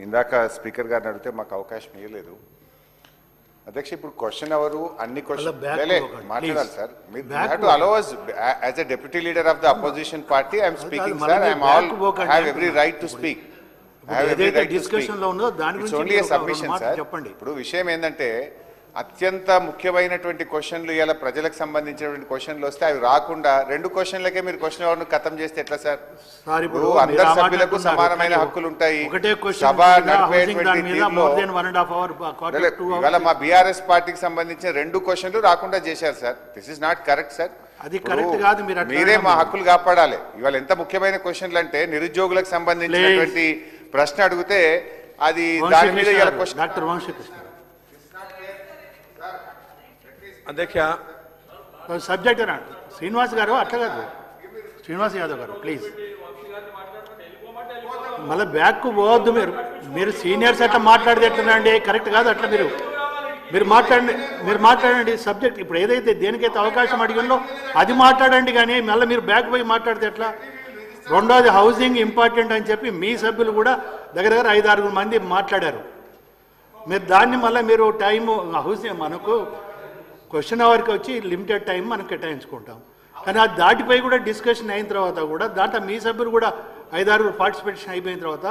ఇందాక స్పీకర్ గారిని అడిగితే మాకు అవకాశం ఇవ్వలేదు. అధ్యక్ష, ఇప్పుడు క్వశ్చన్ ఎవరు అన్ని క్వశ్చన్ మాట్లాడాలి సార్. మీరు to allow us as a deputy leader of the opposition party. I am speaking, sir. I am all have every right to speak. Discussion లో ఉందో దాని గురించి ఓన్లీ సబ్మిషన్ సార్. చెప్పండి. ఇప్పుడు విషయం ఏంటంటే అత్యంత ముఖ్యమైనటువంటి క్వశ్చన్లు ఇలా ప్రజలకు సంబంధించినటువంటి క్వశ్చన్లు వస్తే అవి రాకుండా 2 క్వశ్చన్లకే మీరు క్వశ్చన్ అవర్ను ఖతం చేస్తే ఎట్లా సార్? ఇప్పుడు అందరు సభ్యులకు సమానమైన హక్కులు ఉంటాయి. సభ నడిపేటువంటి తీరులో ఇవాళ మా బీఆర్ఎస్ పార్టీకి సంబంధించిన 2 క్వశ్చన్లు రాకుండా చేశారు sir. This is not correct sir. అది కరెక్ట్ కాదు. మీరే మా హక్కులు కాపాడాలి. ఇవాళ ఎంత ముఖ్యమైన క్వశ్చన్లు అంటే నిరుద్యోగులకు సంబంధించినటువంటి ప్రశ్న అడిగితే అది దాని మీద డాక్టర్ వంశీకృష్ణ అధ్యక్ష సబ్జెక్ట్ అన్నాడు. శ్రీనివాస్ గారు అట్లా కాదు, శ్రీనివాస్ యాదవ్ గారు ప్లీజ్ మళ్ళీ బ్యాక్ పోవద్దు. మీరు సీనియర్స్ అట్లా మాట్లాడితే ఎట్లండి? కరెక్ట్ కాదు అట్లా. మీరు మాట్లాడండి సబ్జెక్ట్. ఇప్పుడు ఏదైతే దేనికైతే అవకాశం అడిగిందో అది మాట్లాడండి, కానీ మళ్ళీ మీరు బ్యాక్ పోయి మాట్లాడితే ఎట్లా? రెండోది హౌసింగ్ ఇంపార్టెంట్ అని చెప్పి మీ సభ్యులు కూడా దగ్గర 5-6 మంది మాట్లాడారు. మీరు దాన్ని మళ్ళీ మీరు టైము హౌసింగ్ మనకు క్వశ్చన్ అవర్కి వచ్చి లిమిటెడ్ టైం మనం కేటాయించుకుంటాం, కానీ అది దాటిపోయి కూడా డిస్కషన్ అయిన తర్వాత కూడా దాంట్లో మీ సభ్యులు కూడా 5-6 పార్టిసిపేషన్ అయిపోయిన తర్వాత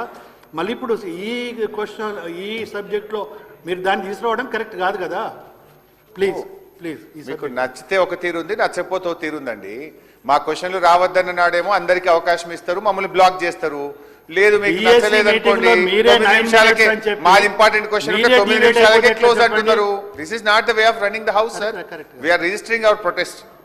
మళ్ళీ ఇప్పుడు ఈ క్వశ్చన్ ఈ సబ్జెక్ట్లో మీరు దాన్ని తీసుకురావడం కరెక్ట్ కాదు కదా. Please please. మీకు నచ్చితే ఒక తీరు ఉంది, నచ్చకపోతే ఒక తీరు ఉందండి. మా క్వశ్చన్లు రావద్దన్న నాడేమో అందరికీ అవకాశం ఇస్తారు, మమ్మల్ని బ్లాక్ చేస్తారు. లేదు మీకు నచ్చలేదు అనుకోండి, 9 నిమిషాలకే మాది ఇంపార్టెంట్ క్వశ్చన్ ఉంటే 9 నిమిషాలకే క్లోజ్ అంటున్నారు. This is not the way of running the house sir. We are registering our protest.